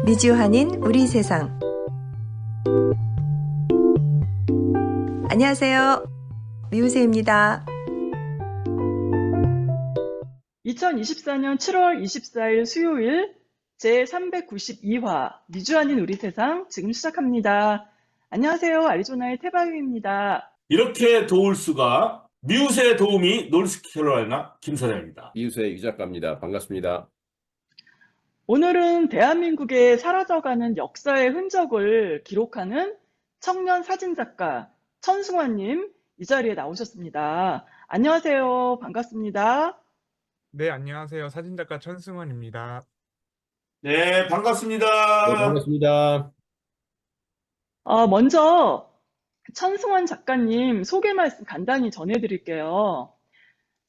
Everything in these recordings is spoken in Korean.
미주한인 우리 세상. 안녕하세요. 미우새입니다. 2024년 7월 24일 수요일 제392화 미주한인 우리 세상 지금 시작합니다. 안녕하세요. 아리조나의 태바유입니다. 이렇게 도울 수가 미우새 도우미 노스캐롤라이나 김사장입니다. 이웃의 유 작가입니다. 반갑습니다. 오늘은 대한민국의 사라져가는 역사의 흔적을 기록하는 청년 사진작가 천승환님 이 자리에 나오셨습니다. 안녕하세요. 반갑습니다. 네, 안녕하세요. 사진작가 천승환입니다. 네, 반갑습니다. 네, 반갑습니다. 먼저 천승환 작가님 소개 말씀 간단히 전해드릴게요.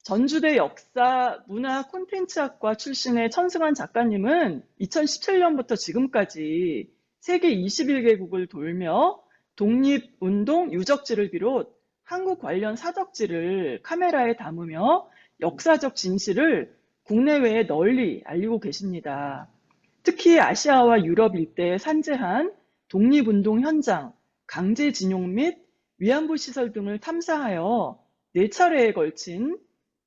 전주대 역사 문화 콘텐츠학과 출신의 천승환 작가님은 2017년부터 지금까지 세계 21개국을 돌며 독립운동 유적지를 비롯 한국 관련 사적지를 카메라에 담으며 역사적 진실을 국내외에 널리 알리고 계십니다. 특히 아시아와 유럽 일대에 산재한 독립운동 현장, 강제징용 및 위안부 시설 등을 탐사하여 4차례에 걸친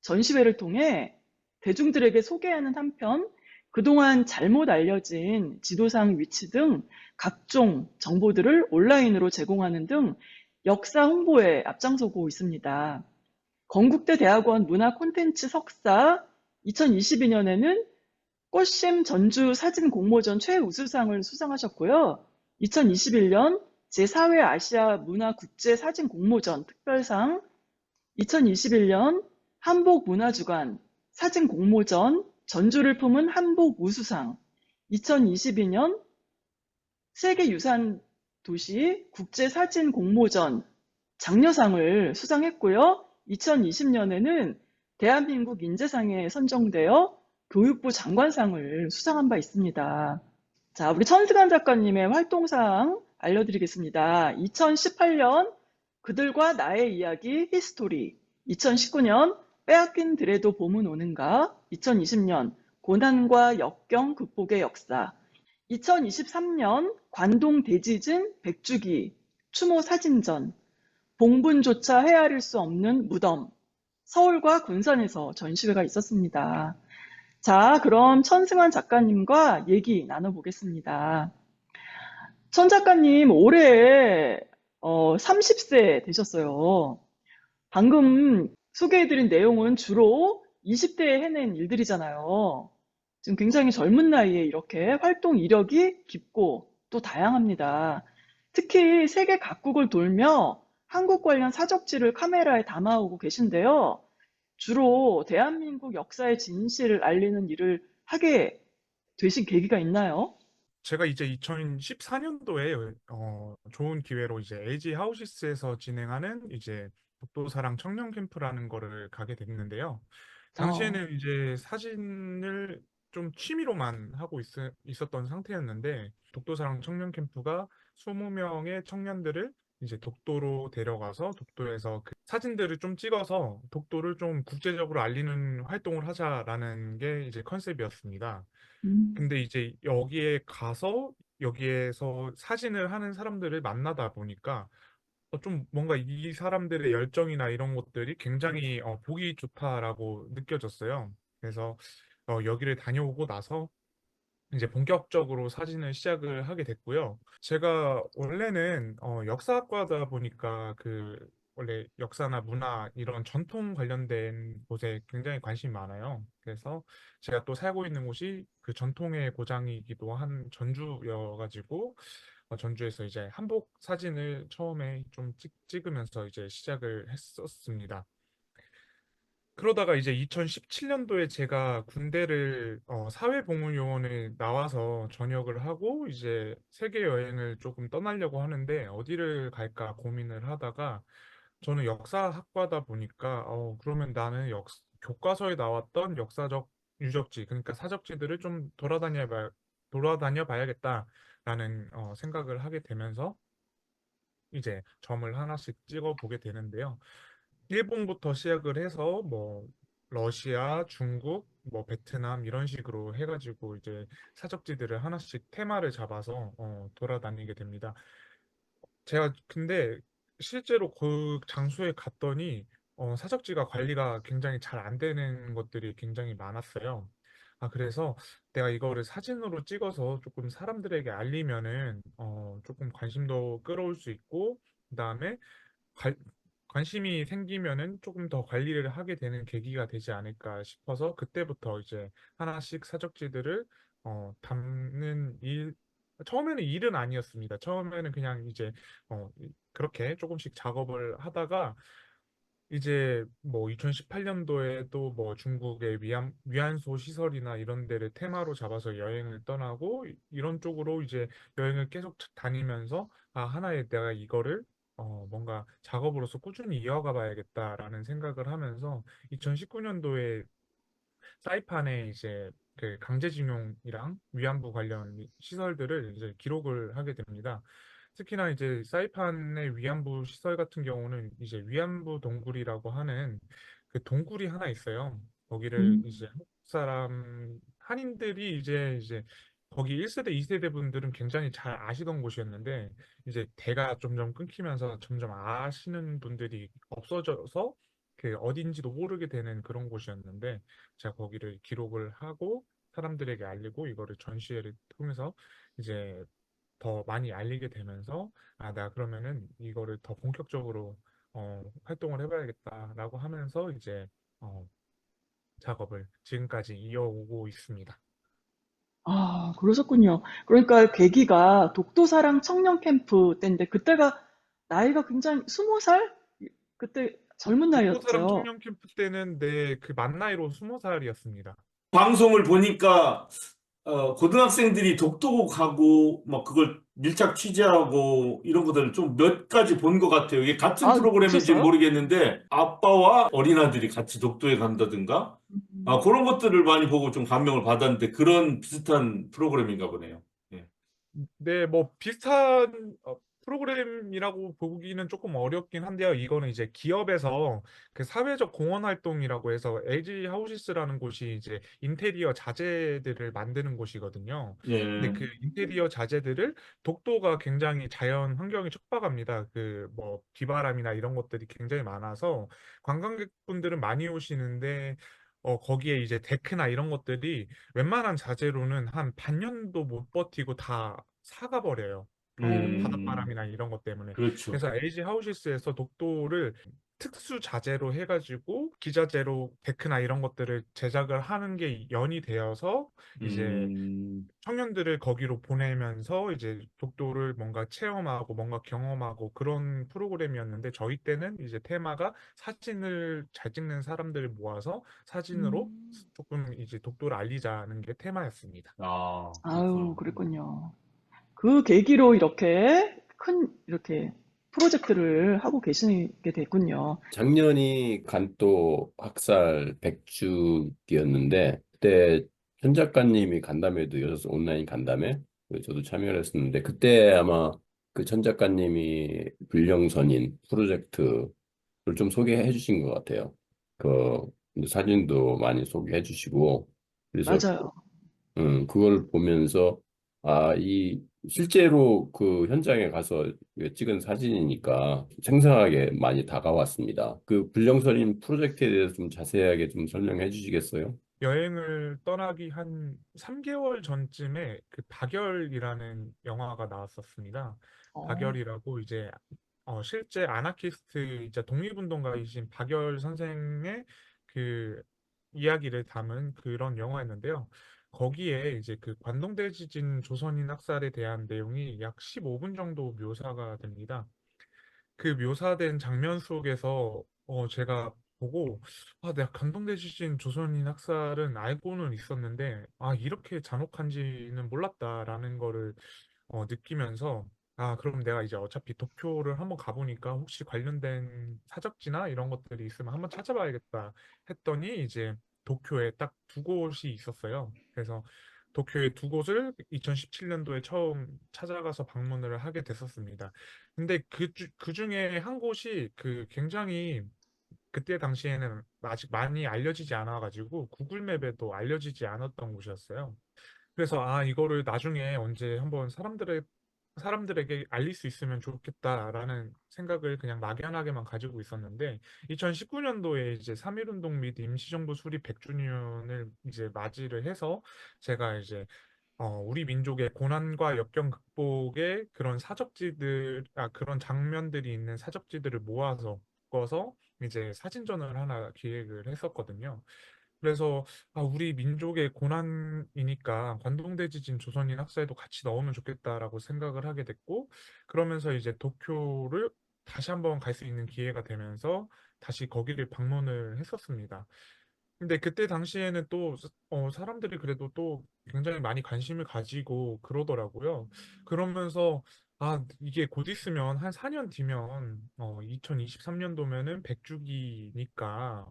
전시회를 통해 대중들에게 소개하는 한편 그동안 잘못 알려진 지도상 위치 등 각종 정보들을 온라인으로 제공하는 등 역사 홍보에 앞장서고 있습니다. 건국대 대학원 문화 콘텐츠 석사 2022년에는 꽃심 전주 사진 공모전 최우수상을 수상하셨고요. 2021년 제4회 아시아 문화 국제 사진 공모전 특별상, 2021년 한복 문화주간 사진 공모전 전주를 품은 한복 우수상, 2022년 세계유산 도시 국제 사진 공모전 장려상을 수상했고요. 2020년에는 대한민국 인재상에 선정되어 교육부 장관상을 수상한 바 있습니다. 자, 우리 천승환 작가님의 활동사항 알려드리겠습니다. 2018년 그들과 나의 이야기 히스토리, 2019년 빼앗긴 드레도 봄은 오는가, 2020년 고난과 역경 극복의 역사, 2023년 관동 대지진 백주기 추모 사진전, 봉분조차 헤아릴 수 없는 무덤, 서울과 군산에서 전시회가 있었습니다. 자, 그럼 천승환 작가님과 얘기 나눠보겠습니다. 천 작가님 올해 30세 되셨어요. 방금 소개해드린 내용은 주로 20대에 해낸 일들이잖아요. 지금 굉장히 젊은 나이에 이렇게 활동 이력이 깊고 또 다양합니다. 특히 세계 각국을 돌며 한국 관련 사적지를 카메라에 담아오고 계신데요. 주로 대한민국 역사의 진실을 알리는 일을 하게 되신 계기가 있나요? 제가 이제 2014년도에 좋은 기회로 이제 LG 하우시스에서 진행하는 이제 독도사랑 청년 캠프라는 거를 가게 됐는데요. 어, 당시에는 이제 사진을 좀 취미로만 하고 있었던 상태였는데 독도사랑 청년 캠프가 20명의 청년들을 이제 독도로 데려가서 독도에서 그 사진들을 좀 찍어서 독도를 좀 국제적으로 알리는 활동을 하자라는 게 이제 컨셉이었습니다. 음, 근데 이제 여기에 가서 여기에서 사진을 하는 사람들을 만나다 보니까 좀 뭔가 이 사람들의 열정이나 이런 것들이 굉장히 보기 좋다라고 느껴졌어요. 그래서 여기를 다녀오고 나서 이제 본격적으로 사진을 시작을 하게 됐고요. 제가 원래는 역사학과다 보니까 그 원래 역사나 문화 이런 전통 관련된 곳에 굉장히 관심이 많아요. 그래서 제가 또 살고 있는 곳이 그 전통의 고장이기도 한 전주여가지고 전주에서 이제 한복 사진을 처음에 좀 찍으면서 이제 시작을 했었습니다. 그러다가 이제 2017년도에 제가 군대를 사회복무요원에 나와서 전역을 하고 이제 세계 여행을 조금 떠나려고 하는데 어디를 갈까 고민을 하다가 저는 역사학과다 보니까 그러면 나는 교과서에 나왔던 역사적 유적지 그러니까 사적지들을 좀 돌아다녀 봐야겠다라는 생각을 하게 되면서 이제 점을 하나씩 찍어 보게 되는데요. 일본부터 시작을 해서 뭐 러시아, 중국, 뭐 베트남 이런 식으로 해가지고 이제 사적지들을 하나씩 테마를 잡아서 돌아다니게 됩니다. 제가 근데 실제로 그 장소에 갔더니 사적지가 관리가 굉장히 잘 안 되는 것들이 굉장히 많았어요. 그래서 내가 이거를 사진으로 찍어서 조금 사람들에게 알리면은 조금 관심도 끌어올 수 있고, 그다음에 관, 관심이 생기면은 조금 더 관리를 하게 되는 계기가 되지 않을까 싶어서 그때부터 이제 하나씩 사적지들을 담는 일, 처음에는 일은 아니었습니다. 처음에는 그냥 이제 그렇게 조금씩 작업을 하다가 이제 뭐 2018년도에도 뭐 중국의 위안소 시설이나 이런 데를 테마로 잡아서 여행을 떠나고 이런 쪽으로 이제 여행을 계속 다니면서 하나의 내가 이거를 뭔가 작업으로서 꾸준히 이어가 봐야겠다라는 생각을 하면서 2019년도에 사이판에 이제 그 강제징용이랑 위안부 관련 시설들을 이제 기록을 하게 됩니다. 특히나 이제 사이판의 위안부 시설 같은 경우는 이제 위안부 동굴이라고 하는 그 동굴이 하나 있어요. 거기를 음. 이제 한국 사람 한인들이 이제 거기 1세대, 2세대 분들은 굉장히 잘 아시던 곳이었는데 이제 대가 점점 끊기면서 점점 아시는 분들이 없어져서 그 어딘지도 모르게 되는 그런 곳이었는데 제가 거기를 기록을 하고 사람들에게 알리고 이거를 전시회를 통해서 이제 더 많이 알리게 되면서 나 그러면은 이거를 더 본격적으로 활동을 해봐야겠다라고 하면서 이제 어, 작업을 지금까지 이어오고 있습니다. 아, 그러셨군요. 그러니까 계기가 독도사랑 청년 캠프 때인데 그때가 나이가 굉장히 20살? 그때 젊은 독도사랑 나이였죠. 청년 캠프 때는 내 그 만 나이로 20살이었습니다. 방송을 보니까 고등학생들이 독도 가고 막 그걸 밀착 취재하고 이런 것들을 좀 몇 가지 본 것 같아요. 이게 같은 아, 프로그램인지는 보셨어요? 모르겠는데 아빠와 어린아들이 같이 독도에 간다든가 음. 그런 것들을 많이 보고 좀 감명을 받았는데 그런 비슷한 프로그램인가 보네요. 예. 네, 뭐 비슷한 프로그램이라고 보기는 조금 어렵긴 한데요. 이거는 이제 기업에서 그 사회적 공헌 활동이라고 해서 LG 하우시스라는 곳이 이제 인테리어 자재들을 만드는 곳이거든요. 근데 예. 그 인테리어 자재들을 독도가 굉장히 자연 환경이 척박합니다. 그 뭐 비바람이나 이런 것들이 굉장히 많아서 관광객분들은 많이 오시는데 거기에 이제 데크나 이런 것들이 웬만한 자재로는 한 반년도 못 버티고 다 사가버려요. 음, 바닷바람이나 이런 것 때문에. 그렇죠. 그래서 LG 하우시스에서 독도를 특수 자재로 해가지고 기자재로 데크나 이런 것들을 제작을 하는 게 연이 되어서 이제 음, 청년들을 거기로 보내면서 이제 독도를 뭔가 체험하고 뭔가 경험하고 그런 프로그램이었는데 저희 때는 이제 테마가 사진을 잘 찍는 사람들을 모아서 사진으로 음. 조금 이제 독도를 알리자는 게 테마였습니다. 아유, 그렇구나. 그랬군요. 그 계기로 이렇게 이렇게 프로젝트를 하고 계시게 됐군요. 작년이 간또 학살 100주기였는데 그때 현 작가님이 간담회도 여셔서 온라인 간담회 저도 참여를 했었는데 그때 아마 그 전 작가님이 불령선인 프로젝트를 좀 소개해 주신 것 같아요. 그 사진도 많이 소개해 주시고 그래서 맞아요. 그걸 보면서, 이, 실제로 그 현장에 가서 찍은 사진이니까 생생하게 많이 다가왔습니다. 그 불령선인 프로젝트에 대해서 좀 자세하게 좀 설명해 주시겠어요? 여행을 떠나기 한 3개월 전쯤에 그 박열이라는 영화가 나왔었습니다. 어, 박열이라고 이제 실제 아나키스트이자 독립운동가이신 박열 선생의 그 이야기를 담은 그런 영화였는데요. 거기에 이제 그 관동대지진 조선인 학살에 대한 내용이 약 15분 정도 묘사가 됩니다. 그 묘사된 장면 속에서 제가 보고 내가 감동되신 조선인 학살은 알고는 있었는데 이렇게 잔혹한지는 몰랐다라는 거를 느끼면서 그럼 내가 이제 어차피 도쿄를 한번 가보니까 혹시 관련된 사적지나 이런 것들이 있으면 한번 찾아봐야겠다 했더니 이제 도쿄에 딱 두 곳이 있었어요. 그래서 도쿄에 두 곳을 2017년도에 처음 찾아가서 방문을 하게 됐었습니다. 근데 그 중에 한 곳이 그 굉장히 그때 당시에는 아직 많이 알려지지 않아가지고 구글맵에도 알려지지 않았던 곳이었어요. 그래서 이거를 나중에 언제 한번 사람들에게 알릴 수 있으면 좋겠다라는 생각을 그냥 막연하게만 가지고 있었는데 2019년도에 이제 3.1운동 및 임시정부 수립 100주년을 이제 맞이를 해서 제가 이제 우리 민족의 고난과 역경 극복의 그런 그런 장면들이 있는 사적지들을 모아서 묶어서 이제 사진전을 하나 기획을 했었거든요. 그래서 우리 민족의 고난이니까 관동대지진 조선인 학사에도 같이 넣으면 좋겠다라고 생각을 하게 됐고, 그러면서 이제 도쿄를 다시 한번 갈 수 있는 기회가 되면서 다시 거기를 방문을 했었습니다. 근데 그때 당시에는 또 사람들이 그래도 또 굉장히 많이 관심을 가지고 그러더라고요. 그러면서 이게 곧 있으면 한 4년 뒤면 2023년도면은 100주기니까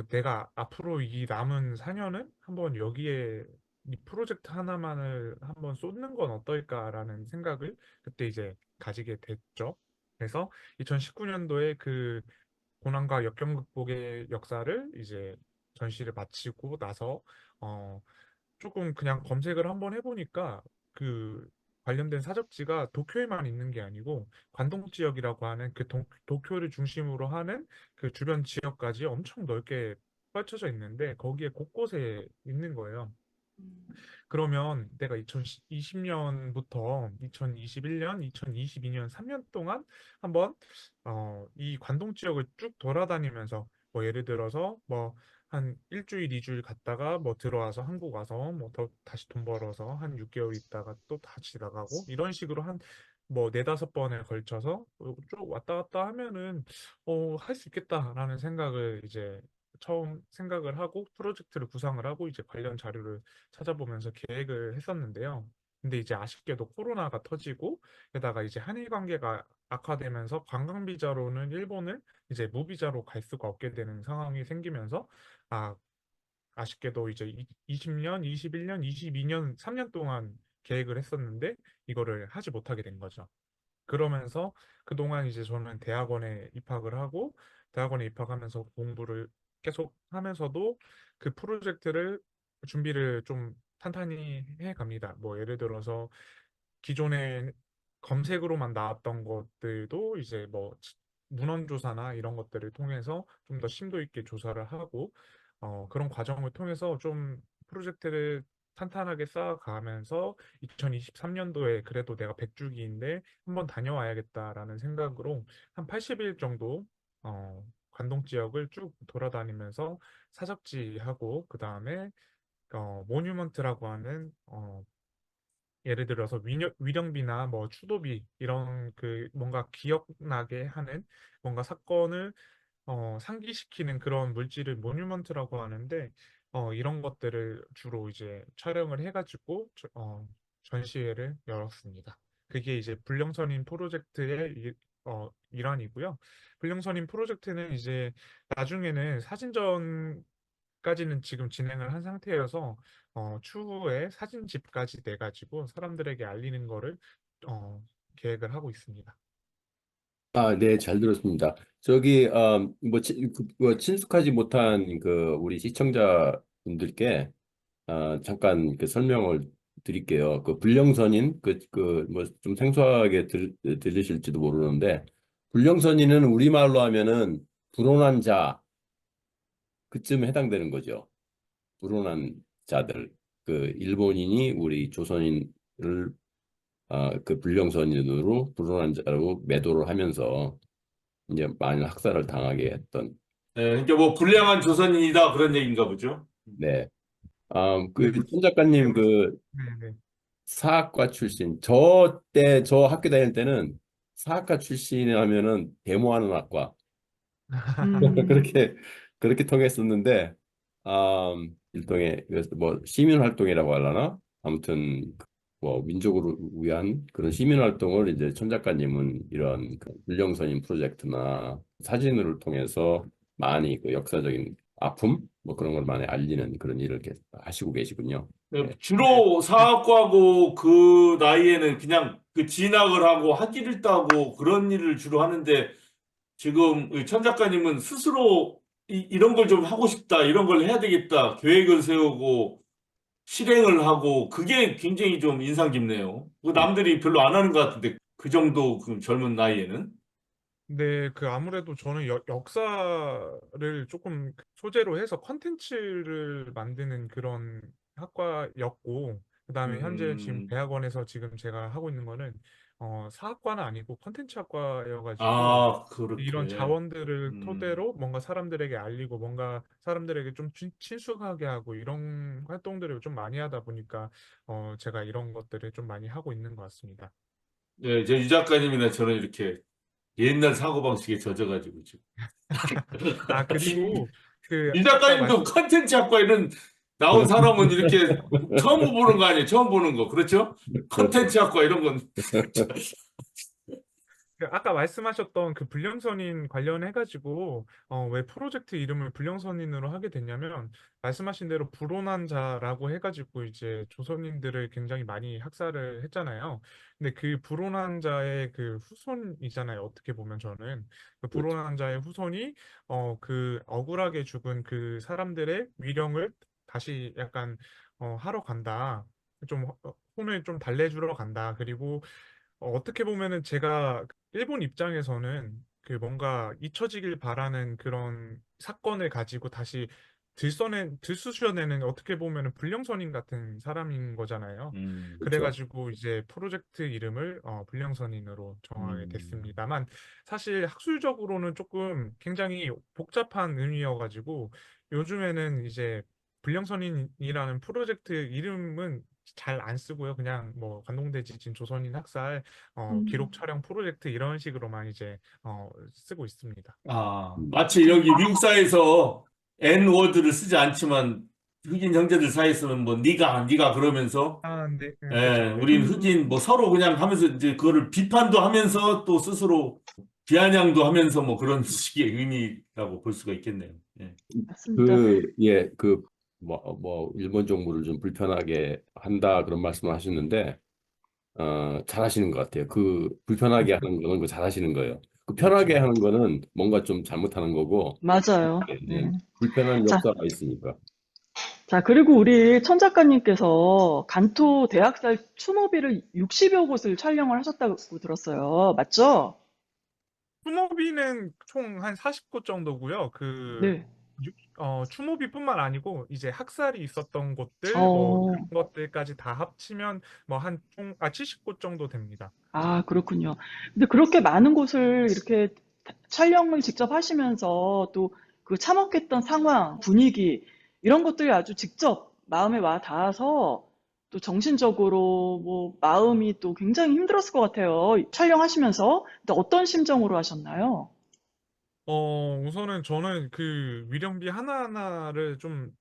내가 앞으로 이 남은 4년은 한번 여기에 이 프로젝트 하나만을 한번 쏟는 건 어떨까라는 생각을 그때 이제 가지게 됐죠. 그래서 2019년도에 그 고난과 역경 극복의 역사를 이제 전시를 마치고 나서 어 조금 그냥 검색을 한번 해보니까 그 관련된 사적지가 도쿄에만 있는 게 아니고 관동 지역이라고 하는 그 도쿄를 중심으로 하는 그 주변 지역까지 엄청 넓게 펼쳐져 있는데 거기에 곳곳에 있는 거예요. 그러면 내가 2020년부터 2021년, 2022년 3년 동안 한번 이 관동 지역을 쭉 돌아다니면서 뭐 예를 들어서 뭐 한 일주일, 이주일 갔다가 뭐 들어와서 한국 와서 뭐 다시 돈 벌어서 한 6개월 있다가 또 다시 나가고 이런 식으로 한 뭐 네다섯 번에 걸쳐서 쭉 왔다 갔다 하면은 할 수 있겠다라는 생각을 이제 처음 생각을 하고 프로젝트를 구상을 하고 이제 관련 자료를 찾아보면서 계획을 했었는데요. 근데 이제 아쉽게도 코로나가 터지고 게다가 이제 한일 관계가 악화되면서 관광 비자로는 일본을 이제 무비자로 갈 수가 없게 되는 상황이 생기면서 아, 아쉽게도 이제 20년, 21년, 22년 3년 동안 계획을 했었는데 이거를 하지 못하게 된 거죠. 그러면서 그동안 이제 저는 대학원에 입학을 하고 대학원에 입학하면서 공부를 계속 하면서도 그 프로젝트를 준비를 좀 탄탄히 해 갑니다. 뭐 예를 들어서 기존에 검색으로만 나왔던 것들도 이제 뭐 문헌 조사나 이런 것들을 통해서 좀 더 심도 있게 조사를 하고 그런 과정을 통해서 좀 프로젝트를 탄탄하게 쌓아가면서 2023년도에 그래도 내가 100주기인데 한번 다녀와야겠다라는 생각으로 한 80일 정도 관동 지역을 쭉 돌아다니면서 사적지하고 그 다음에 모뉴먼트라고 하는 예를 들어서 위령비나 뭐 추도비 이런 그 뭔가 기억나게 하는 뭔가 사건을 상기시키는 그런 물질을 모뉴먼트라고 하는데 이런 것들을 주로 이제 촬영을 해가지고 전시회를 열었습니다. 그게 이제 불령선인 프로젝트의 일환이고요. 불령선인 프로젝트는 이제 나중에는 사진전까지는 지금 진행을 한 상태여서 추후에 사진집까지 내가지고 사람들에게 알리는 거를 어, 계획을 하고 있습니다. 네, 잘 들었습니다. 저기, 뭐 친숙하지 못한 그 우리 시청자분들께 잠깐 그 설명을 드릴게요. 그 불령선인 뭐 좀 생소하게 들리실지도 모르는데 불령선인은 우리말로 하면은 불온한 자 그쯤 해당되는 거죠. 불온한 자들. 그 일본인이 우리 조선인을 그 불령선인으로 불온한 자로 매도를 하면서 이제 많은 학살을 당하게 했던. 네, 그러니까 뭐 불량한 조선인이다 그런 얘기인가 보죠. 네. 네, 그 천 작가님 그 네, 네. 사학과 출신. 저 학교 다닐 때는 사학과 출신이 하면은 데모하는 학과 음, 그렇게 그렇게 통했었는데 일종의 그래서 뭐 시민 활동이라고 하려나? 아무튼 뭐 민족을 위한 그런 시민 활동을 이제 천 작가님은 이런 그 불령선인 프로젝트나 사진을 통해서 많이 그 역사적인 아픔 뭐 그런 걸 많이 알리는 그런 일을 계속 하시고 계시군요. 네, 네. 주로 사학과고 그 나이에는 그냥 그 진학을 하고 학위를 따고 그런 일을 주로 하는데 지금 천 작가님은 스스로 이런 걸 좀 하고 싶다, 이런 걸 해야 되겠다, 계획을 세우고 실행을 하고 그게 굉장히 좀 인상 깊네요. 남들이 별로 안 하는 것 같은데 그 정도 그 젊은 나이에는. 네, 그 아무래도 저는 역사를 조금 소재로 해서 컨텐츠를 만드는 그런 학과였고, 그다음에 현재 지금 음, 대학원에서 지금 제가 하고 있는 거는 사학과는 아니고 컨텐츠 학과여가지고 아, 이런 그렇게. 자원들을 음, 토대로 뭔가 사람들에게 알리고 뭔가 사람들에게 좀 친숙하게 하고 이런 활동들을 좀 많이 하다 보니까 제가 이런 것들을 좀 많이 하고 있는 것 같습니다. 네, 저 유 작가님이나 저는 이렇게 옛날 사고방식에 젖어가지고 지금. 아, 그리고 그 유 아까 작가님도 말씀 컨텐츠 학과에는 나온 사람은 이렇게 처음 보는 거 아니에요? 처음 보는 거. 그렇죠? 그렇죠. 컨텐츠 학과 이런 건. 그 아까 말씀하셨던 그 불량선인 관련해가지고 왜 프로젝트 이름을 불량선인으로 하게 됐냐면 말씀하신 대로 불온한 자라고 해가지고 이제 조선인들을 굉장히 많이 학살을 했잖아요. 근데 그 불온한 자의 그 후손이잖아요. 어떻게 보면 저는 그 그렇죠. 불온한 자의 후손이 그 억울하게 죽은 그 사람들의 위령을 다시 약간 하러 간다. 좀 혼을 좀 달래주러 간다. 그리고 어떻게 보면은 제가 일본 입장에서는 그 뭔가 잊혀지길 바라는 그런 사건을 가지고 다시 들쑤셔내는 어떻게 보면은 불령선인 같은 사람인 거잖아요. 그렇죠. 그래가지고 이제 프로젝트 이름을 불령선인으로 정하게 음, 됐습니다만 사실 학술적으로는 조금 굉장히 복잡한 의미여가지고 요즘에는 이제 불령선인이라는 프로젝트 이름은 잘 안 쓰고요. 그냥 뭐 관동대지진 조선인 학살 기록 음, 촬영 프로젝트 이런 식으로만 이제 쓰고 있습니다. 마치 그렇군요. 여기 미국 사회에서 N워드를 쓰지 않지만 흑인 형제들 사이에서는 뭐 네가 그러면서 아, 네, 네, 예, 그렇죠. 네. 우린 흑인 뭐 서로 그냥 하면서 이제 그거를 비판도 하면서 또 스스로 비아냥도 하면서 뭐 그런 식의 의미라고 볼 수가 있겠네요. 예. 맞습니다. 일본 정부를 좀 불편하게 한다 그런 말씀을 하셨는데, 잘하시는 것 같아요. 그 불편하게 하는 거는 그 잘하시는 거예요. 그 편하게 그렇죠. 하는 거는 뭔가 좀 잘못하는 거고, 맞아요. 예, 네. 예. 불편한 자, 역사가 있으니까. 자, 그리고 우리 천 작가님께서 간토 대학살 추모비를 60여 곳을 촬영을 하셨다고 들었어요. 맞죠? 추모비는 총 한 40곳 정도고요. 네. 추모비뿐만 아니고 이제 학살이 있었던 곳들 뭐 어, 이런 것들까지 다 합치면 뭐 한 총 70곳 정도 됩니다. 아, 그렇군요. 근데 그렇게 많은 곳을 이렇게 촬영을 직접 하시면서 또 그 참혹했던 상황, 분위기, 이런 것들이 아주 직접 마음에 와 닿아서 또 정신적으로 뭐 마음이 또 굉장히 힘들었을 것 같아요. 촬영하시면서. 근데 어떤 심정으로 하셨나요? 우선은 저는 그 위령비 하나하나를 좀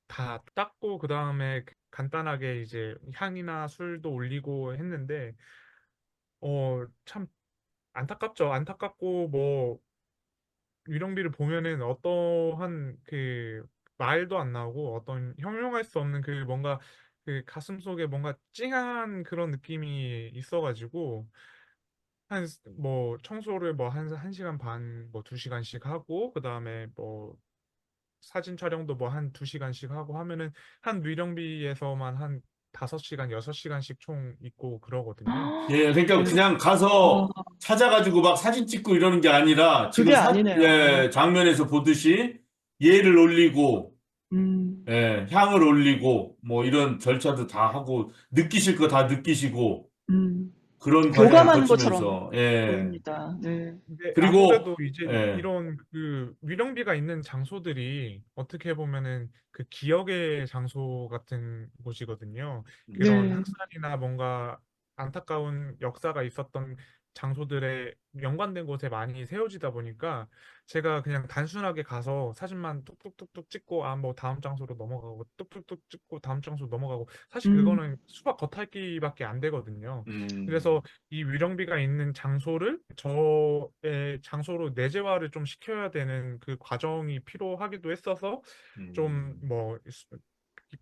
다 닦고 그다음에 간단하게 이제 향이나 술도 올리고 했는데 참 안타깝죠. 안타깝고 뭐 위령비를 보면은 어떠한 그 말도 안 나오고 어떤 형용할 수 없는 그 뭔가 그 가슴 속에 뭔가 찡한 그런 느낌이 있어가지고 한 뭐 청소를 뭐 한 시간 반 뭐 두 시간씩 하고 그다음에 뭐 사진 촬영도 뭐 한 두 시간씩 하고 하면은 한 위령비에서만 한 5시간, 6시간씩 총 있고 그러거든요. 예, 그러니까 네. 그냥 아, 가서 찾아가지고 막 사진 찍고 이러는 게 아니라 지금 그게 아니네요. 예, 장면에서 보듯이 예를 올리고 음, 예, 향을 올리고 뭐 이런 절차도 다 하고 느끼실 거 다 느끼시고 음. 그런 과정을 교감하는 것처럼 거치면서 예. 보입니다. 네. 근데 아무래도 그리고 이제 예. 이런 그 위령비가 있는 장소들이 어떻게 보면은 그 기억의 장소 같은 곳이거든요. 그런 네. 학살이나 뭔가 안타까운 역사가 있었던 장소들에 연관된 곳에 많이 세워지다 보니까 제가 그냥 단순하게 가서 사진만 뚝뚝뚝뚝 찍고 아 뭐 다음 장소로 넘어가고 뚝뚝뚝 찍고 다음 장소로 넘어가고 사실 음, 그거는 수박 겉핥기밖에 안 되거든요. 음, 그래서 이 위령비가 있는 장소를 저의 장소로 내재화를 좀 시켜야 되는 그 과정이 필요하기도 했어서 좀 음. 뭐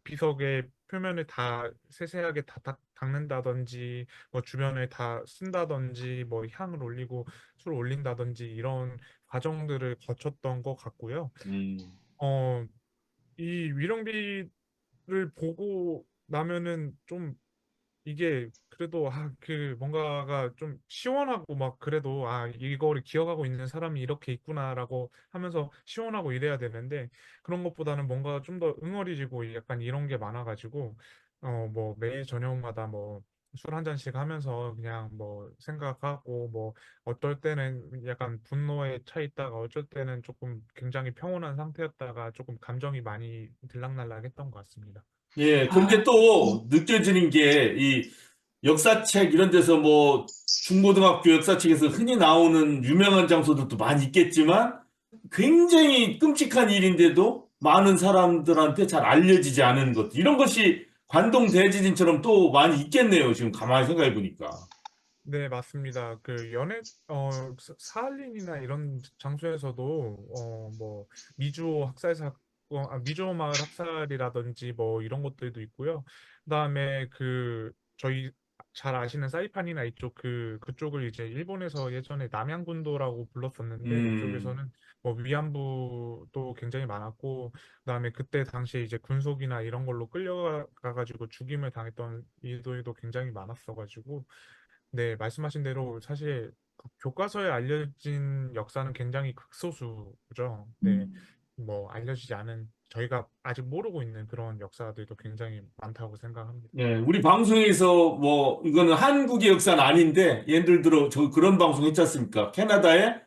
비석의 표면을 다 세세하게 닦는다든지, 뭐 주변을 다 쓴다든지, 뭐 향을 올리고 술을 올린다든지 이런 과정들을 거쳤던 것 같고요. 음. 어, 이 위령비를 보고 나면은 좀 이게 그래도 그 뭔가가 좀 시원하고 막 그래도 이거를 기억하고 있는 사람이 이렇게 있구나라고 하면서 시원하고 이래야 되는데 그런 것보다는 뭔가 좀 더 응어리지고 약간 이런 게 많아가지고 뭐 매일 저녁마다 뭐 술 한 잔씩 하면서 그냥 뭐 생각하고 뭐 어떨 때는 약간 분노에 차 있다가 어쩔 때는 조금 굉장히 평온한 상태였다가 조금 감정이 많이 들락날락했던 것 같습니다. 예, 아, 그런데 또 느껴지는 게 이 역사책 이런 데서 뭐 중고등학교 역사책에서 흔히 나오는 유명한 장소들도 많이 있겠지만 굉장히 끔찍한 일인데도 많은 사람들한테 잘 알려지지 않은 것. 이런 것이 관동 대지진처럼 또 많이 있겠네요. 지금 가만히 생각해 보니까. 네, 맞습니다. 그 사할린이나 이런 장소에서도 뭐 미주오 학살 사건, 미주오 마을 학살이라든지 뭐 이런 것들도 있고요. 그다음에 그 저희 잘 아시는 사이판이나 이쪽 그쪽을 이제 일본에서 예전에 남양군도라고 불렀었는데 음, 그쪽에서는 뭐 위안부도 굉장히 많았고 그다음에 그때 당시에 이제 군속이나 이런 걸로 끌려가 가지고 죽임을 당했던 일들도 굉장히 많았어가지고 네, 말씀하신 대로 사실 그 교과서에 알려진 역사는 굉장히 극소수죠. 네, 음. 뭐 알려지지 않은 저희가 아직 모르고 있는 그런 역사들도 굉장히 많다고 생각합니다. 예, 우리 방송에서 뭐 이거는 한국의 역사는 아닌데 예를 들어 저 그런 방송 했지 않습니까? 캐나다의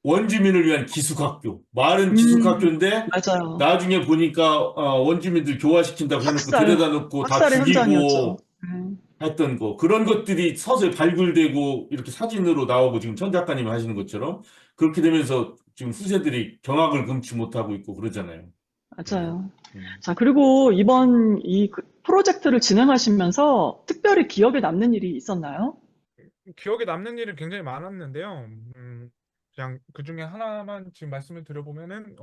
원주민을 위한 기숙학교. 말은 음, 기숙학교인데 맞아요. 나중에 보니까 원주민들 교화시킨다고 해놓고 데려다 놓고 다 학살의 현장이었죠. 죽이고 했던 거. 그런 것들이 서서히 발굴되고 이렇게 사진으로 나오고 지금 천 작가님이 하시는 것처럼 그렇게 되면서 지금 후세들이 경악을 금치 못하고 있고 그러잖아요. 예. 맞아요. 음. 자, 그리고 이번 프로젝트를 진행하시면서 특별히 기억에 남는 일이 있었나요? 기억에 남는 일은 굉장히 많았는데요. 그냥 그 중에 하나만 지금 말씀을 드려보면은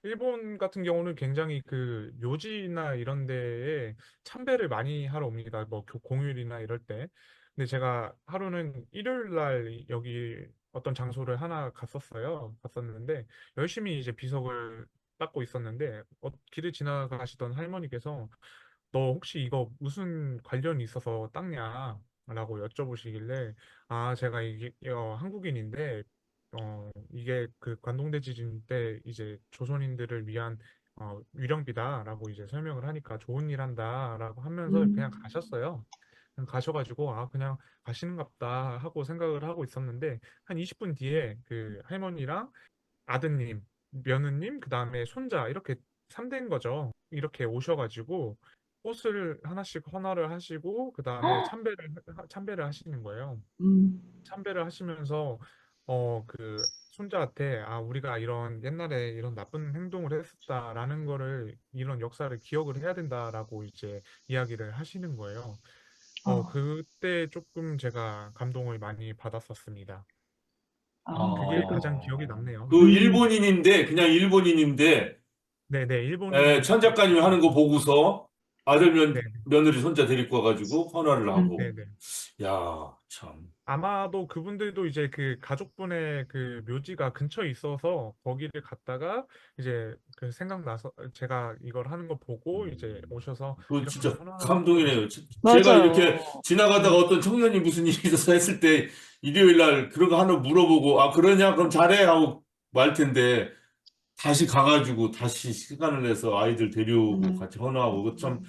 일본 같은 경우는 굉장히 그 묘지나 이런 데에 참배를 많이 하러 옵니다. 뭐 공휴일이나 이럴 때. 근데 제가 하루는 일요일 날 여기 어떤 장소를 하나 갔었는데 열심히 이제 비석을 닦고 있었는데 길을 지나가시던 할머니께서 너 혹시 이거 무슨 관련이 있어서 닦냐? 라고 여쭤보시길래 제가 이게 한국인인데 이게 그 관동대 지진 때 이제 조선인들을 위한 위령비다라고 이제 설명을 하니까 좋은 일 한다라고 하면서 그냥 음, 가셨어요. 그냥 가셔가지고 그냥 가시는갑다 하고 생각을 하고 있었는데 한 20분 뒤에 그 할머니랑 아드님, 며느님, 그 다음에 손자 이렇게 3대인 거죠. 이렇게 오셔가지고 꽃을 하나씩 헌화를 하시고 그 다음에 참배를 하시는 거예요. 음, 참배를 하시면서 그 손자한테 우리가 이런 옛날에 이런 나쁜 행동을 했었다라는 거를 이런 역사를 기억을 해야 된다라고 이제 이야기를 하시는 거예요. 어, 그때 조금 제가 감동을 많이 받았었습니다. 그게 가장 아, 기억에 남네요. 그 네. 일본인인데 그냥 일본인인데 네네, 일본인. 천 작가님이 하는 거 보고서 아들 네, 며느리 손자 데리고 와가지고 헌화를 하고 네네. 야, 참. 아마도 그분들도 이제 그 가족분의 그 묘지가 근처에 있어서 거기를 갔다가 이제 그 생각나서 제가 이걸 하는 거 보고 이제 음. 오셔서 그거 이렇게 진짜 헌화를 하고 감동이네요. 가시는 거죠. 제가 맞아요. 이렇게 지나가다가 음, 어떤 청년이 무슨 일이 있어서 했을 때 일요일 날 그런 거 하나 물어보고 그러냐? 그럼 잘해 하고 말 텐데 다시 가가지고 다시 시간을 내서 아이들 데려오고 음, 같이 헌화하고 그거 참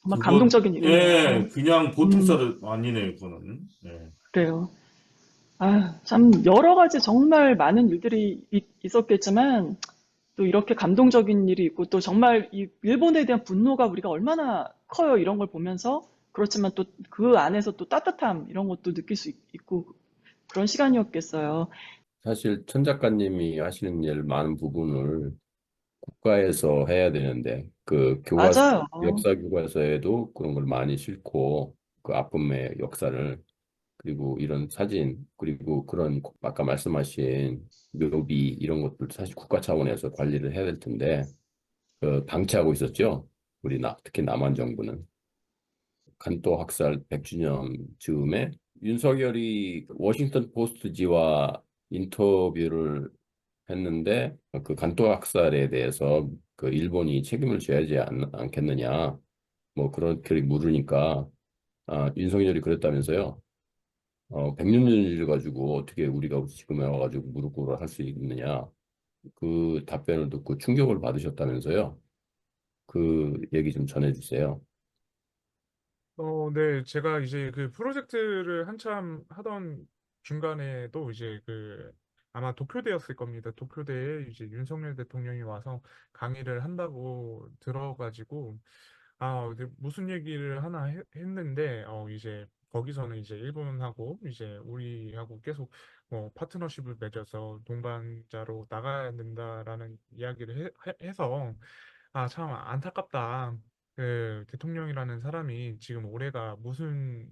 정말 그거 감동적인 일이네요. 예 그냥 보통 음, 사람 아니네요 그거는 예. 그래요. 참 여러 가지 정말 많은 일들이 있었겠지만 또 이렇게 감동적인 일이 있고 또 정말 이 일본에 대한 분노가 우리가 얼마나 커요 이런 걸 보면서 그렇지만 또 그 안에서 또 따뜻함 이런 것도 느낄 수 있고 그런 시간이었겠어요. 사실 천 작가님이 하시는 일 많은 부분을 국가에서 해야 되는데 그 맞아요. 역사 교과서에도 그런 걸 많이 싣고 그 아픔의 역사를 그리고 이런 사진 그리고 그런 아까 말씀하신 묘비 이런 것들 사실 국가 차원에서 관리를 해야 될 텐데 방치하고 있었죠. 특히 남한 정부는. 간도 학살 100주년 즈음에 윤석열이 워싱턴 포스트지와 인터뷰를 했는데 그 간도 학살에 대해서 그 일본이 책임을 져야지 않겠느냐 뭐 그렇게 물으니까 윤석열이 그랬다면서요. 100년을 가지고 어떻게 우리가 지금에 와가지고 무릎 꿇어 할 수 있느냐 그 답변을 듣고 충격을 받으셨다면서요. 그 얘기 좀 전해주세요. 네, 제가 이제 그 프로젝트를 한참 하던 중간에도 이제 아마 도쿄대였을 겁니다. 도쿄대에 이제 윤석열 대통령이 와서 강의를 한다고 들어가지고, 이제 무슨 얘기를 하나 했는데, 이제 거기서는 이제 일본하고 이제 우리하고 계속 뭐 파트너십을 맺어서 동반자로 나가야 된다라는 이야기를 해서, 참 안타깝다. 그 대통령이라는 사람이 지금 올해가 무슨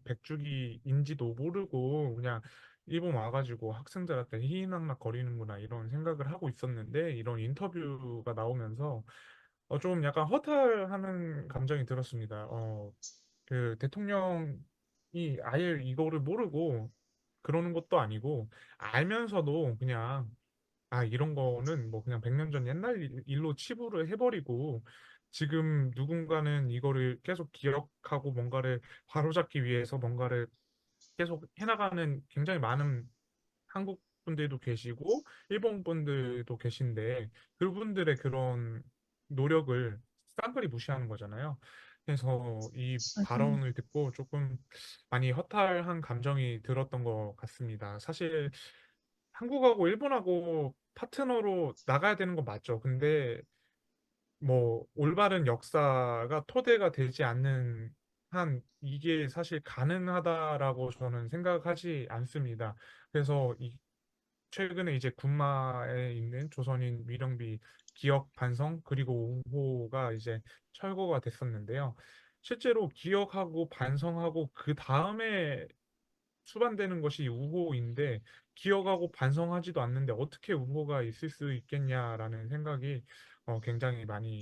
백주기인지도 모르고 그냥 일본 와가지고 학생들한테 희희낙낙 거리는구나 이런 생각을 하고 있었는데 이런 인터뷰가 나오면서 좀 약간 허탈하는 감정이 들었습니다. 그 대통령이 아예 이거를 모르고 그러는 것도 아니고 알면서도 그냥 이런 거는 뭐 그냥 100년 전 옛날 일로 치부를 해버리고 지금 누군가는 이거를 계속 기억하고 뭔가를 바로잡기 위해서 뭔가를 계속 해나가는 굉장히 많은 한국 분들도 계시고 일본 분들도 계신데 그분들의 그런 노력을 쌍그리 무시하는 거잖아요. 그래서 이 맞아요. 발언을 듣고 조금 많이 허탈한 감정이 들었던 것 같습니다. 사실 한국하고 일본하고 파트너로 나가야 되는 건 맞죠. 근데 뭐 올바른 역사가 토대가 되지 않는 한 이게 사실 가능하다라고 저는 생각하지 않습니다. 그래서 최근에 이제 군마에 있는 조선인 위령비 기억 반성 그리고 우호가 이제 철거가 됐었는데요. 실제로 기억하고 반성하고 그 다음에 수반되는 것이 우호인데 기억하고 반성하지도 않는데 어떻게 우호가 있을 수 있겠냐라는 생각이 굉장히 많이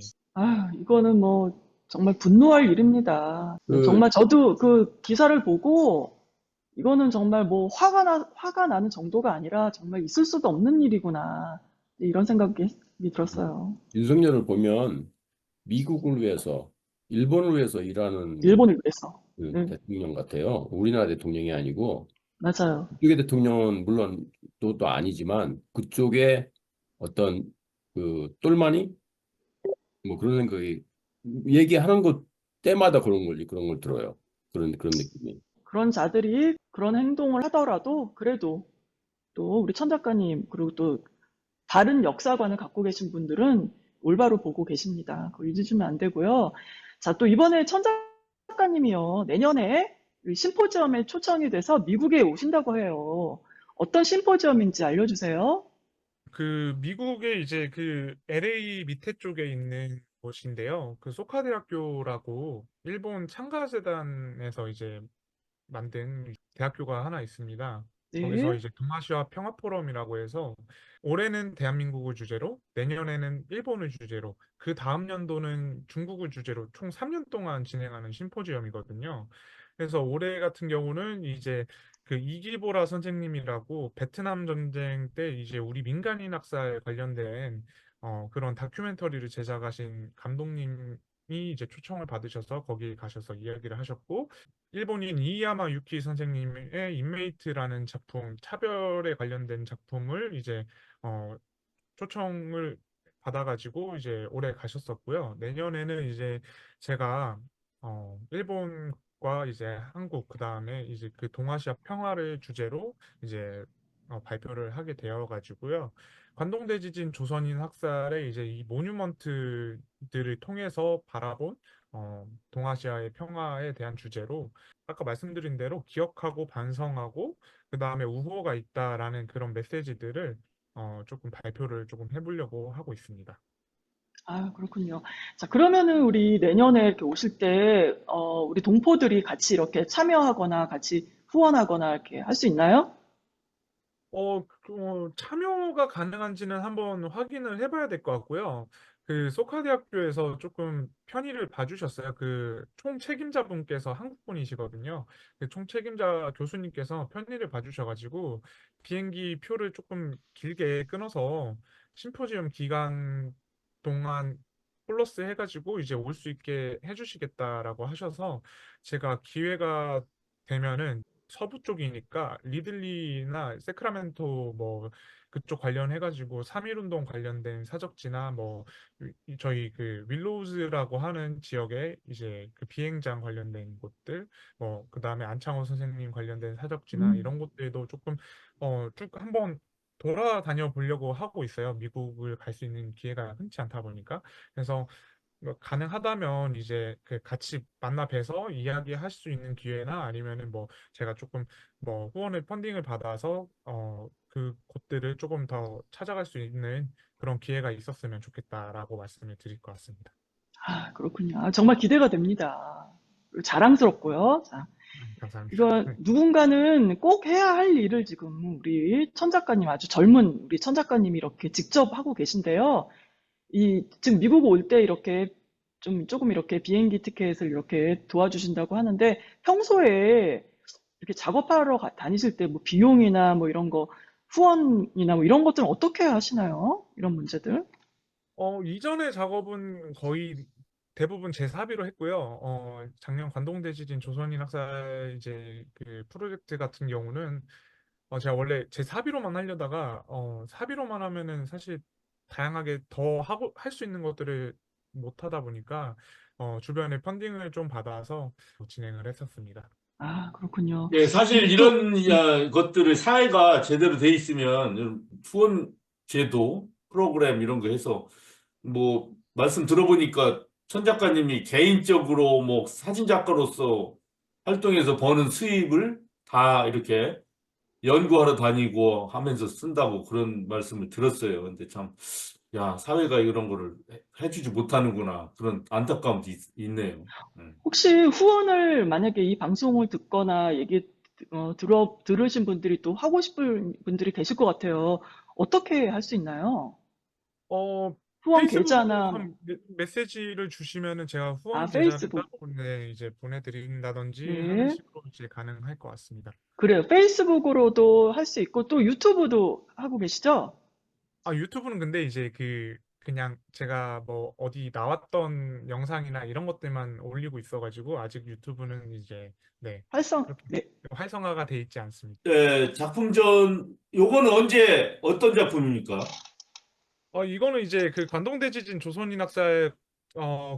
이거는 뭐 정말 분노할 일입니다. 그, 정말 저도 그 기사를 보고 이거는 정말 뭐 화가 나는 정도가 아니라 정말 있을 수도 없는 일이구나. 이런 생각이 들었어요. 윤석열을 보면 미국을 위해서, 일본을 위해서 일하는 일본을 위해서. 그 네, 대통령 같아요. 우리나라 대통령이 아니고, 맞아요. 그쪽의 대통령은 물론 또 아니지만, 그쪽에 어떤 그 똘마니? 뭐 그런 생각이, 얘기하는 것 때마다 그런 걸 들어요. 그런 느낌이. 그런 자들이 그런 행동을 하더라도 그래도 또 우리 천 작가님 그리고 또 다른 역사관을 갖고 계신 분들은 올바로 보고 계십니다. 그거 잊으시면 안 되고요. 자, 또 이번에 천 작가님이요. 내년에 이 심포지엄에 초청이 돼서 미국에 오신다고 해요. 어떤 심포지엄인지 알려주세요. 미국의 이제 LA 밑에 쪽에 있는 곳인데요. 소카 대학교라고 일본 창가재단에서 이제 만든 대학교가 하나 있습니다. 거기서 네. 이제 동아시아 평화 포럼이라고 해서 올해는 대한민국을 주제로, 내년에는 일본을 주제로, 그 다음 연도는 중국을 주제로 총 3년 동안 진행하는 심포지엄이거든요. 그래서 올해 같은 경우는 이제 이기보라 선생님이라고 베트남 전쟁 때 이제 우리 민간인 학살 관련된 그런 다큐멘터리를 제작하신 감독님이 이제 초청을 받으셔서 거기 가셔서 이야기를 하셨고 일본인 이야마 유키 선생님의 인메이트라는 작품, 차별에 관련된 작품을 이제 어, 초청을 받아가지고 이제 올해 가셨었고요. 내년에는 이제 제가 일본과 이제 한국 그다음에 이제 동아시아 평화를 주제로 이제 발표를 하게 되어 가지고요. 관동대지진 조선인 학살의 이제 이 모뉴먼트들을 통해서 바라본 동아시아의 평화에 대한 주제로 아까 말씀드린 대로 기억하고 반성하고 그다음에 우호가 있다라는 그런 메시지들을 조금 발표를 조금 해보려고 하고 있습니다. 그렇군요. 자, 그러면은 우리 내년에 이렇게 오실 때, 우리 동포들이 같이 이렇게 참여하거나 같이 후원하거나 이렇게 할 수 있나요? 참여가 가능한지는 한번 확인을 해봐야 될 것 같고요. 그 소카대학교에서 조금 편의를 봐주셨어요. 그 총책임자분께서 한국분이시거든요. 그 총책임자 교수님께서 편의를 봐주셔가지고 비행기 표를 조금 길게 끊어서 심포지엄 기간 동안 플러스 해가지고 이제 올 수 있게 해주시겠다라고 하셔서 제가 기회가 되면은 서부 쪽이니까 리들리나 세크라멘토 뭐 그쪽 관련해가지고 3.1운동 관련된 사적지나 뭐 저희 그 윌로우즈라고 하는 지역에 이제 그 비행장 관련된 곳들 뭐 그다음에 안창호 선생님 관련된 사적지나 음. 이런 곳들도 조금 쭉 한번 돌아다녀 보려고 하고 있어요. 미국을 갈 수 있는 기회가 흔치 않다 보니까. 그래서 뭐 가능하다면 이제 그 같이 만나 뵈서 이야기할 수 있는 기회나 아니면은 뭐 제가 조금 뭐 후원을 펀딩을 받아서 그 곳들을 조금 더 찾아갈 수 있는 그런 기회가 있었으면 좋겠다라고 말씀을 드릴 것 같습니다. 아, 그렇군요. 아, 정말 기대가 됩니다. 자랑스럽고요. 자, 감사합니다. 이거 네. 누군가는 꼭 해야 할 일을 지금 우리 천 작가님, 아주 젊은 우리 천 작가님이 이렇게 직접 하고 계신데요. 지금 미국 올 때 이렇게 조금 이렇게 비행기 티켓을 이렇게 도와주신다고 하는데 평소에 이렇게 작업하러 다니실 때 뭐 비용이나 뭐 이런 거 후원이나 뭐 이런 것들은 어떻게 하시나요? 이런 문제들? 이전의 작업은 거의 대부분 제 사비로 했고요. 작년 관동대지진 조선인 학살 이제 그 프로젝트 같은 경우는 제가 원래 제 사비로만 하려다가 사비로만 하면은 사실 다양하게 더 하고 할 수 있는 것들을 못 하다 보니까 주변에 펀딩을 좀 받아서 진행을 했었습니다. 아, 그렇군요. 예, 사실 그리고 또, 이런 것들을 사회가 제대로 돼 있으면 후원 제도, 프로그램 이런 거 해서 뭐 말씀 들어보니까 천 작가님이 개인적으로 뭐 사진 작가로서 활동해서 버는 수입을 다 이렇게 연구하러 다니고 하면서 쓴다고 그런 말씀을 들었어요. 근데 참, 야, 사회가 이런 거를 해주지 못하는구나. 그런 안타까움도 있네요. 혹시 후원을 만약에 이 방송을 듣거나 들으신 분들이 또 하고 싶은 분들이 계실 것 같아요. 어떻게 할 수 있나요? 어, 후원 페이스북으로 계좌나, 한 메시지를 주시면은 제가 아, 후원 계좌를 따로 페이스북. 이제 보내드린다든지 하는 네. 식으로 이제 가능할 것 같습니다. 그래요. 페이스북으로도 할 수 있고, 또 유튜브도 하고 계시죠? 유튜브는 근데 이제 그냥 제가 뭐 어디 나왔던 영상이나 이런 것들만 올리고 있어가지고 아직 유튜브는 이제 네 그렇게 네. 활성화가 돼 있지 않습니다. 작품전, 요거는 언제, 어떤 작품입니까? 이거는 이제 그 관동대지진 조선인 학살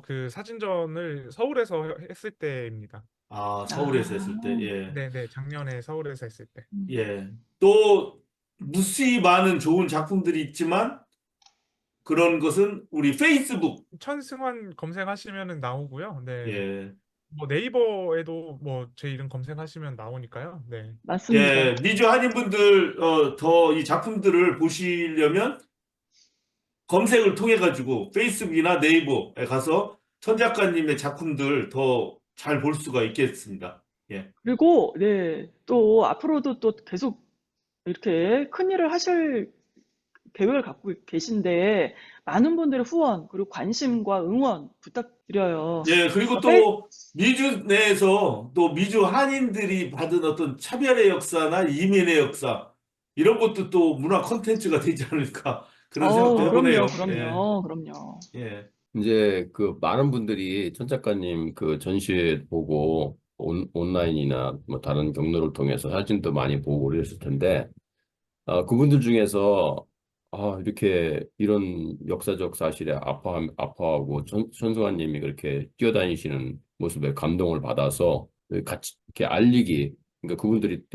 그 사진전을 서울에서 했을 때입니다. 아, 서울에서 했을 때, 아, 예. 네네 작년에 서울에서 했을 때. 예. 또, 무수히 많은 좋은 작품들이 있지만, 그런 것은 우리 페이스북, 천승환 검색하시면은 나오고요. 네. 예. 뭐 네이버에도 뭐 제 이름 검색하시면 나오니까요. 네. 맞습니다. 예, 미주 한인분들, 더 이 작품들을 보시려면 검색을 통해 가지고 페이스북이나 네이버에 가서 천 작가님의 작품들 더 잘 볼 수가 있겠습니다. 예. 그리고, 네, 또 앞으로도 또 계속 이렇게 큰 일을 하실 계획을 갖고 계신데, 많은 분들의 후원, 그리고 관심과 응원 부탁드려요. 예, 그리고 아, 페이, 또 미주 내에서 또 미주 한인들이 받은 어떤 차별의 역사나 이민의 역사 이런 것도 또 문화 콘텐츠가 되지 않을까 그런 생각도 그럼요, 해보네요. 예, 그럼요, 그럼요. 예. 이제 그 많은 분들이 천 작가님 그 전시회 보고 온라인이나 뭐 다른 경로를 통해서 사진도 많이 보고 그랬을 텐데 그분들 중에서 이렇게 이런 역사적 사실에 아파하고 천수환님이 그렇게 뛰어다니시는 모습에 감동을 받아서 같이 이렇게 알리기, 그러니까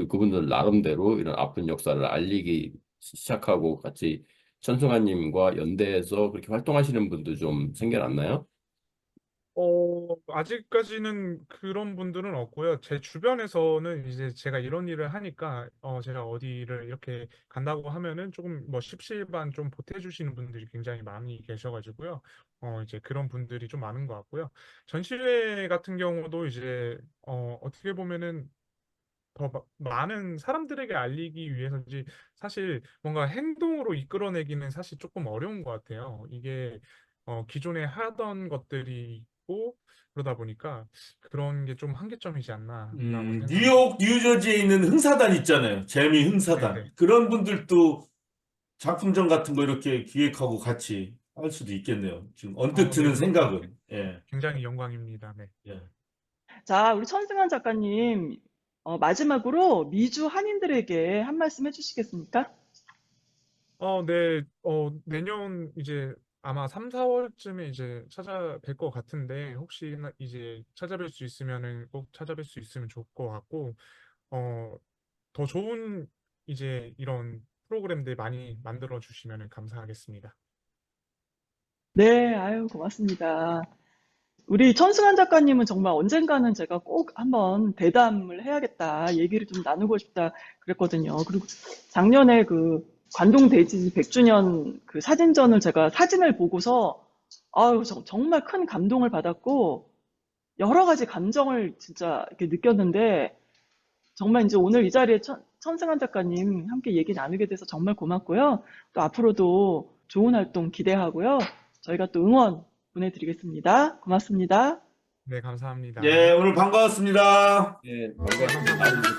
그분들 나름대로 이런 아픈 역사를 알리기 시작하고 같이 천수환님과 연대해서 그렇게 활동하시는 분도 좀 생겨났나요? 아직까지는 그런 분들은 없고요. 제 주변에서는 이제 제가 이런 일을 하니까, 제가 어디를 이렇게 간다고 하면은 조금 뭐 십시일반 좀 보태주시는 분들이 굉장히 많이 계셔가지고요. 이제 그런 분들이 좀 많은 것 같고요. 전시회 같은 경우도 이제, 어떻게 보면은 더 많은 사람들에게 알리기 위해서인지 사실 뭔가 행동으로 이끌어내기는 사실 조금 어려운 것 같아요. 이게 기존에 하던 것들이 있고 그러다 보니까 그런 게 좀 한계점이지 않나라고 생각합니다. 뉴욕, 뉴저지에 있는 흥사단 있잖아요. 재미 흥사단. 네네. 그런 분들도 작품전 같은 거 이렇게 기획하고 같이 할 수도 있겠네요. 지금 언뜻 네, 드는 생각은. 예. 굉장히 영광입니다. 네. 예. 자, 우리 천승환 작가님, 마지막으로 미주 한인들에게 한 말씀 해주시겠습니까? 네, 내년 이제 아마 3, 4월쯤에 이제 찾아뵐 것 같은데, 혹시나 이제 찾아뵐 수 있으면은 꼭 찾아뵐 수 있으면 좋을 것 같고, 더 좋은 이제 이런 프로그램들 많이 만들어 주시면 감사하겠습니다. 네, 아유, 고맙습니다. 우리 천승환 작가님은 정말 언젠가는 제가 꼭 한번 대담을 해야겠다, 얘기를 좀 나누고 싶다 그랬거든요. 그리고 작년에 그 관동 대지 100주년 그 사진전을 제가 사진을 보고서 아유, 정말 큰 감동을 받았고 여러 가지 감정을 진짜 이렇게 느꼈는데 정말 이제 오늘 이 자리에 천승환 작가님 함께 얘기 나누게 돼서 정말 고맙고요. 또 앞으로도 좋은 활동 기대하고요. 저희가 또 응원 보내드리겠습니다. 고맙습니다. 네, 감사합니다. 예, 오늘 반가웠습니다. 네, 반갑습니다.